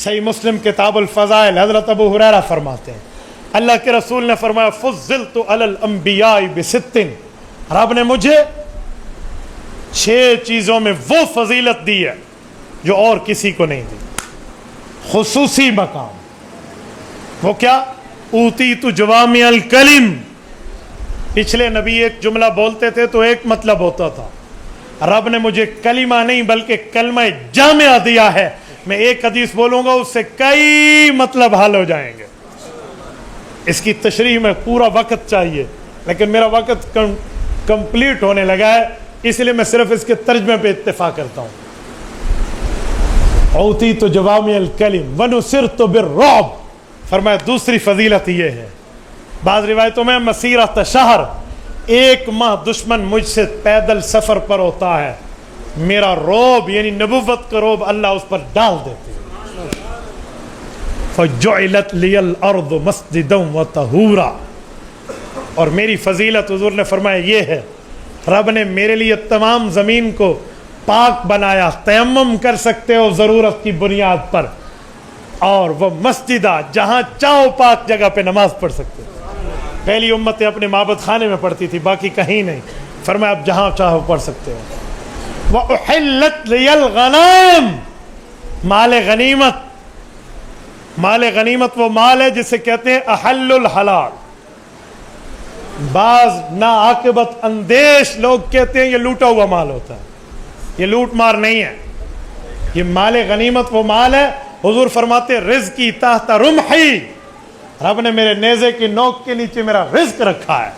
صحیح مسلم کتاب الفضائل حضرت ابو ہریرہ فرماتے ہیں اللہ کے رسول نے فرمایا فضلت علی الانبیاء بست، رب نے مجھے 6 چیزوں میں وہ فضیلت دی ہے جو اور کسی کو نہیں دی، خصوصی مقام۔ وہ کیا؟ اوتیت جوامع الکلم، پچھلے نبی ایک جملہ بولتے تھے تو ایک مطلب ہوتا تھا، رب نے مجھے کلمہ نہیں بلکہ کلمہ جامعہ دیا ہے، میں ایک حدیث بولوں گا اس سے کئی مطلب حل ہو جائیں گے۔ اس کی تشریح میں پورا وقت چاہیے لیکن میرا وقت کمپلیٹ ہونے لگا ہے، اس لیے میں صرف اس کے ترجمے پہ اتفاق کرتا ہوں۔ اوتیت جوامع الکلم ونصرت بالرعب، فرمایا دوسری فضیلت یہ ہے، بعض روایتوں میں مسیرۃ شہر، 1 ماہ دشمن مجھ سے پیدل سفر پر ہوتا ہے، میرا روب یعنی نبوت کا روب اللہ اس پر ڈال دیتے ہیں۔ فجعلت لی الارض مسجدا وطہورا، اور میری فضیلت حضور نے فرمایا یہ ہے، رب نے میرے لیے تمام زمین کو پاک بنایا، تیمم کر سکتے ہو ضرورت کی بنیاد پر، اور وہ مسجدہ جہاں چاہو پاک جگہ پہ نماز پڑھ سکتے ہو۔ پہلی امتیں اپنے معبد خانے میں پڑھتی تھی، باقی کہیں نہیں، فرمایا اب جہاں چاہو پڑھ سکتے ہو۔ وَأُحِلَّتْ لِيَ الْغَنَائِمُ، مال غنیمت، مال غنیمت وہ مال ہے جسے کہتے ہیں احل الحلال۔ بعض ناعاقبت اندیش لوگ کہتے ہیں یہ لوٹا ہوا مال ہوتا ہے، یہ لوٹ مار نہیں ہے، یہ مال غنیمت وہ مال ہے، حضور فرماتے رزقی تحت رمحی، رب نے میرے نیزے کی نوک کے نیچے میرا رزق رکھا ہے۔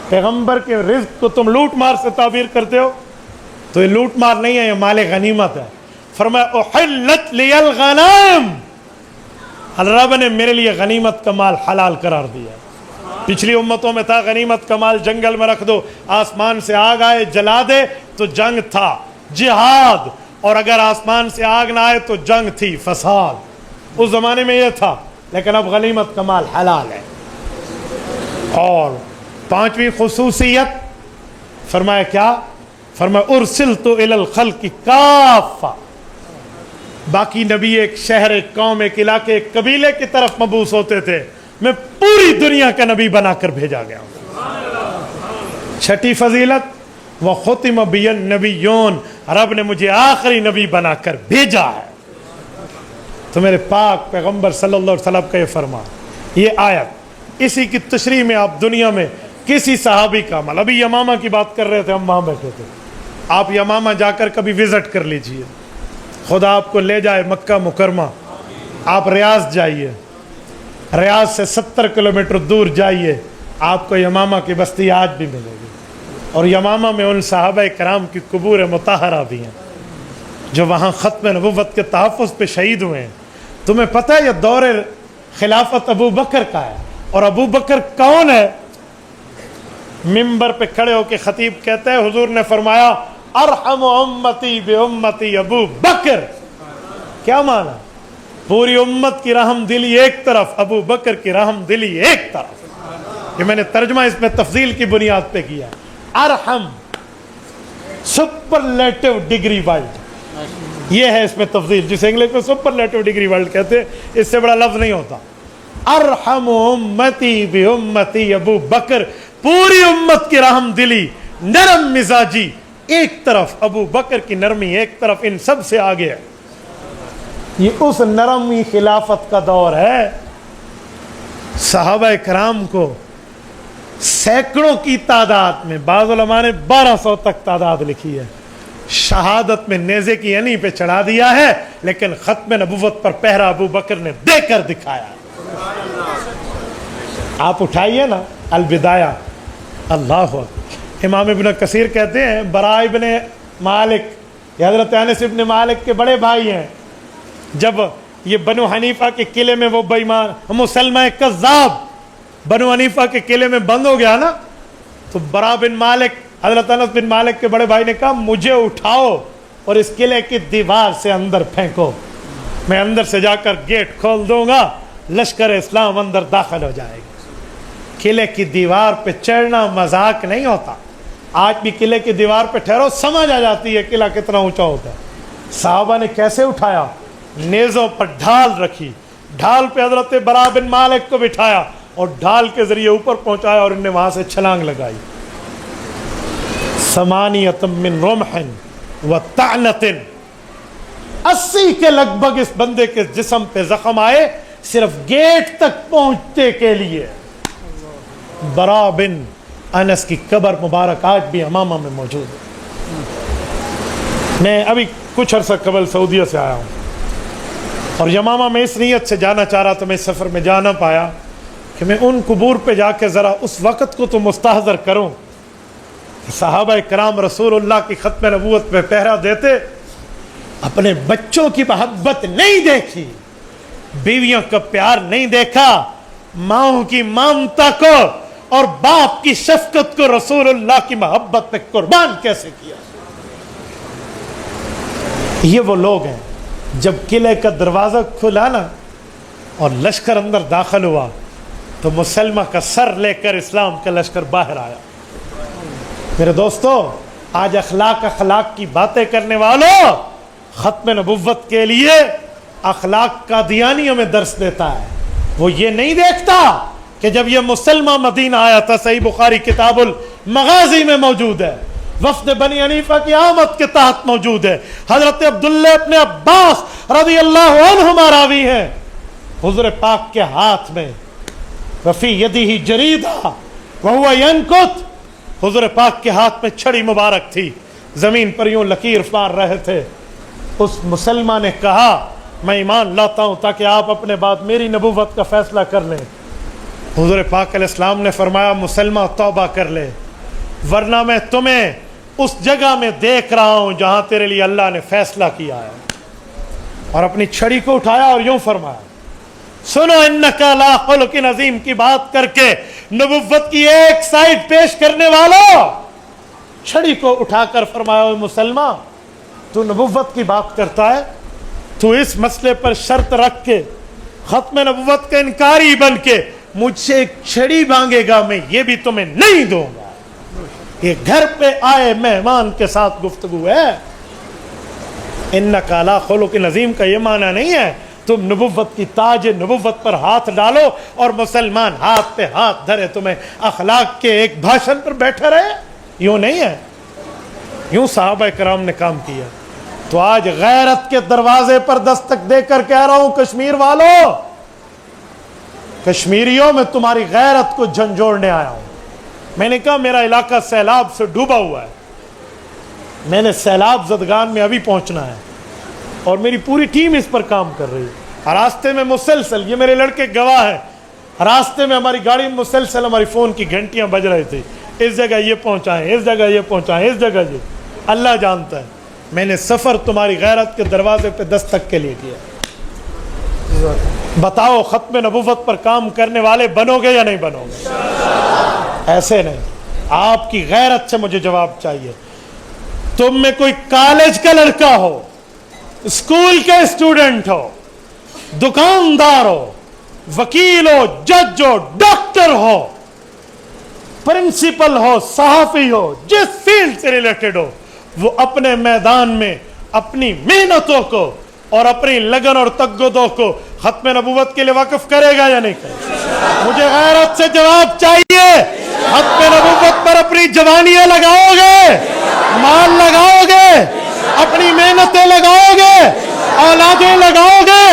پیغمبر کے رزق کو تم لوٹ مار سے تعبیر کرتے ہو تو یہ لوٹ مار نہیں ہے، یہ مال غنیمت ہے۔ فرمایا احلت لی الغنائم، رب نے میرے لیے غنیمت کا مال حلال قرار دیا۔ پچھلی امتوں میں تھا غنیمت کا مال جنگل میں رکھ دو، آسمان سے آگ آئے جلا دے تو جنگ تھا، جہاد، اور اگر آسمان سے آگ نہ آئے تو جنگ تھی، فساد، اس زمانے میں یہ تھا، لیکن اب غنیمت کا مال حلال ہے۔ اور 5ویں خصوصیت فرمایا کیا؟ فرمایا ارسلت الی الخلق کافہ، باقی نبی ایک شہر، ایک قوم، ایک علاقے، ایک قبیلے کی طرف مبعوث ہوتے تھے، میں پوری دنیا کا نبی بنا کر بھیجا گیا ہوں۔ 6ٹھی فضیلت وختم بی النبیون، رب نے مجھے آخری نبی بنا کر بھیجا ہے۔ تو میرے پاک پیغمبر صلی اللہ علیہ وسلم کا یہ فرمان، یہ آیت، اسی کی تشریح میں آپ دنیا میں کسی صحابی کا عمل، ابھی یمامہ کی بات کر رہے تھے، ہم وہاں بیٹھے تھے، آپ یمامہ جا کر کبھی وزٹ کر لیجئے، خدا آپ کو لے جائے مکہ مکرمہ، آپ ریاض جائیے، ریاض سے 70 کلومیٹر دور جائیے، آپ کو یمامہ کی بستی آج بھی ملے گی، اور یمامہ میں ان صحابہ کرام کی قبور مطہرہ بھی ہیں جو وہاں ختم نبوت کے تحفظ پہ شہید ہوئے ہیں۔ تمہیں پتہ ہے یہ دور خلافت ابو بکر کا ہے، اور ابو بکر کون ہے؟ ممبر پہ کھڑے ہو کے خطیب کہتا ہے حضور نے فرمایا ارحم امتی بے امتی ابو بکر، کیا معنی؟ پوری امت کی رحم دلی ایک طرف، ابو بکر کی رحم دلی ایک طرف۔ یہ میں نے ترجمہ اس میں تفضیل کی بنیاد پہ کیا، ارحم سپرلیٹو ڈگری ورڈ، یہ ہے اس میں تفضیل، جسے انگلش میں سپرلیٹو ڈگری ورڈ کہتے ہیں، اس سے بڑا لفظ نہیں ہوتا۔ ارحم امتی بے امتی ابو بکر، پوری امت کی رحم دلی، نرم مزاجی ایک طرف، ابو بکر کی نرمی ایک طرف، ان سب سے آگے ہے۔ یہ اس نرمی خلافت کا دور ہے۔ صحابہ کرام کو سینکڑوں کی تعداد میں، بعض علماء نے 1200 تک تعداد لکھی ہے، شہادت میں نیزے کی ینی پہ چڑھا دیا ہے، لیکن ختم نبوت پر پہرا ابو بکر نے دے کر دکھایا۔ آپ اٹھائیے نا البدایہ، اللہ اکبر، امام ابن کثیر کہتے ہیں براء ابن مالک، یہ حضرت انس ابن مالک کے بڑے بھائی ہیں، جب یہ بنو حنیفہ کے قلعے میں وہ بے ایمان مسلمہ کذاب بنو حنیفہ کے قلعے میں بند ہو گیا نا، تو براء بن مالک، حضرت انس بن مالک کے بڑے بھائی نے کہا مجھے اٹھاؤ اور اس قلعے کی دیوار سے اندر پھینکو، میں اندر سے جا کر گیٹ کھول دوں گا، لشکر اسلام اندر داخل ہو جائے گا۔ قلعے کی دیوار پہ چڑھنا مذاق نہیں ہوتا، آج بھی قلعے کی دیوار پہ ٹھہرو سمجھ آ جاتی ہے قلعہ کتنا اونچا ہوتا ہے۔ صحابہ نے کیسے اٹھایا؟ نیزوں پر ڈھال رکھی, ڈھال پہ حضرت برا بن مالک کو بٹھایا اور ڈھال کے ذریعے اوپر پہنچایا اور انہیں وہاں سے چھلانگ لگائی. ثمانیۃ من رمح و طعنۃ, 80 کے لگ بھگ اس بندے کے جسم پہ زخم آئے صرف گیٹ تک پہنچنے کے لیے. برا بن انس کی قبر مبارک آج بھی امامہ میں موجود ہے. میں ابھی کچھ عرصہ قبل سعودیہ سے آیا ہوں اور یمامہ میں اس نیت سے جانا چاہ رہا تھا, میں اس سفر میں جا نہ پایا کہ میں ان قبور پہ جا کے ذرا اس وقت کو تو مستحضر کروں. صحابہ کرام رسول اللہ کی ختم نبوت پہ پہرا دیتے, اپنے بچوں کی محبت نہیں دیکھی, بیویوں کا پیار نہیں دیکھا, ماؤں کی ممتا کو اور باپ کی شفقت کو رسول اللہ کی محبت پہ قربان کیسے کیا. یہ وہ لوگ ہیں جب قلعے کا دروازہ کھلا نا اور لشکر اندر داخل ہوا تو مسلمہ کا سر لے کر اسلام کا لشکر باہر آیا. میرے دوستو, آج اخلاق کی باتیں کرنے والوں ختم نبوت کے لیے اخلاق قادیانیوں میں درس دیتا ہے. وہ یہ نہیں دیکھتا کہ جب یہ مسلمہ مدینہ آیا تھا, صحیح بخاری کتاب المغازی میں موجود ہے, وفد بنی حنیفہ کی آمد کے تحت موجود ہے, حضرت عبداللہ ابن عباس رضی اللہ عنہما راوی ہیں, حضور پاک کے ہاتھ میں وفی یدہ جریدہ وہو ینکت, حضور پاک کے ہاتھ میں چھڑی مبارک تھی, زمین پر یوں لکیر مار رہے تھے. اس مسلمان نے کہا میں ایمان لاتا ہوں تاکہ آپ اپنے بعد میری نبوت کا فیصلہ کر لیں. حضور پاک علیہ السلام نے فرمایا مسلمہ توبہ کر لے, ورنہ میں تمہیں اس جگہ میں دیکھ رہا ہوں جہاں تیرے لیے اللہ نے فیصلہ کیا ہے. اور اپنی چھڑی کو اٹھایا اور یوں فرمایا سنو انکا لا خلق عظیم کی بات کر کے نبوت کی ایک سائڈ پیش کرنے والوں, چھڑی کو اٹھا کر فرمایا اے مسلمہ تو نبوت کی بات کرتا ہے, تو اس مسئلے پر شرط رکھ کے ختم نبوت کا انکاری بن کے مجھ سے ایک چھڑی مانگے گا, میں یہ بھی تمہیں نہیں دوں گا. یہ گھر پہ آئے مہمان کے ساتھ گفتگو ہے. انکا لا خلق عظیم کا یہ معنی نہیں ہے تم نبوت کی تاج نبوت پر ہاتھ ڈالو اور مسلمان ہاتھ پہ ہاتھ دھرے تمہیں اخلاق کے ایک بھاشن پر بیٹھے رہے. یوں نہیں ہے, یوں صحابہ کرام نے کام کیا. تو آج غیرت کے دروازے پر دستک دے کر کہہ رہا ہوں کشمیر والوں, کشمیریوں میں تمہاری غیرت کو جھنجھوڑنے آیا ہوں. میں نے کہا میرا علاقہ سیلاب سے ڈوبا ہوا ہے, میں نے سیلاب زدگان میں ابھی پہنچنا ہے اور میری پوری ٹیم اس پر کام کر رہی ہے. راستے میں مسلسل, یہ میرے لڑکے گواہ ہیں, راستے میں ہماری گاڑی میں مسلسل ہماری فون کی گھنٹیاں بج رہی تھی, اس جگہ یہ پہنچائیں, اس جگہ یہ پہنچائیں, اس جگہ یہ. اللہ جانتا ہے میں نے سفر تمہاری غیرت کے دروازے پہ دستک کے لیے کیا. بتاؤ ختم نبوت پر کام کرنے والے بنو گے یا نہیں بنو گے؟ ایسے نہیں, آپ کی غیرت سے مجھے جواب چاہیے. تم میں کوئی کالج کا لڑکا ہو, اسکول کے اسٹوڈنٹ ہو, دکاندار ہو, وکیل ہو, جج ہو, ڈاکٹر ہو, پرنسپل ہو, صحافی ہو, جس فیلڈ سے ریلیٹڈ ہو, وہ اپنے میدان میں اپنی محنتوں کو اور اپنی لگن اور تگدو کو ختم نبوت کے لیے وقف کرے گا یا نہیں کرے گا؟ مجھے غیرت سے جواب چاہیے. ختم نبوت پر اپنی جوانیاں لگاؤ گے, مال لگاؤ گے, اپنی محنتیں لگاؤ گے, اولادیں لگاؤ گے,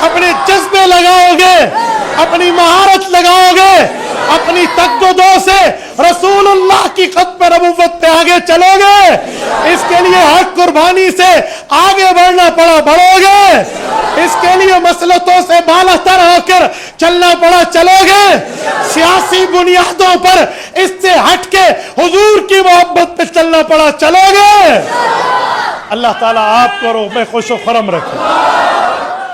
اپنے جذبے لگاؤ گے, اپنی مہارت لگاؤ گے, اپنی تقدو سے رسول اللہ کی ختم نبوت پہ آگے چلو گے. اس کے لیے حق قربانی سے آگے بڑھنا پڑا بڑھو گے, اس کے لیے مسلطوں سے بالا تر ہو کر چلنا پڑا چلو گے, سیاسی بنیادوں پر اس سے ہٹ کے حضور کی محبت پہ چلنا پڑا چلو گے. اللہ تعالیٰ آپ کو روح میں خوش و خرم رکھے.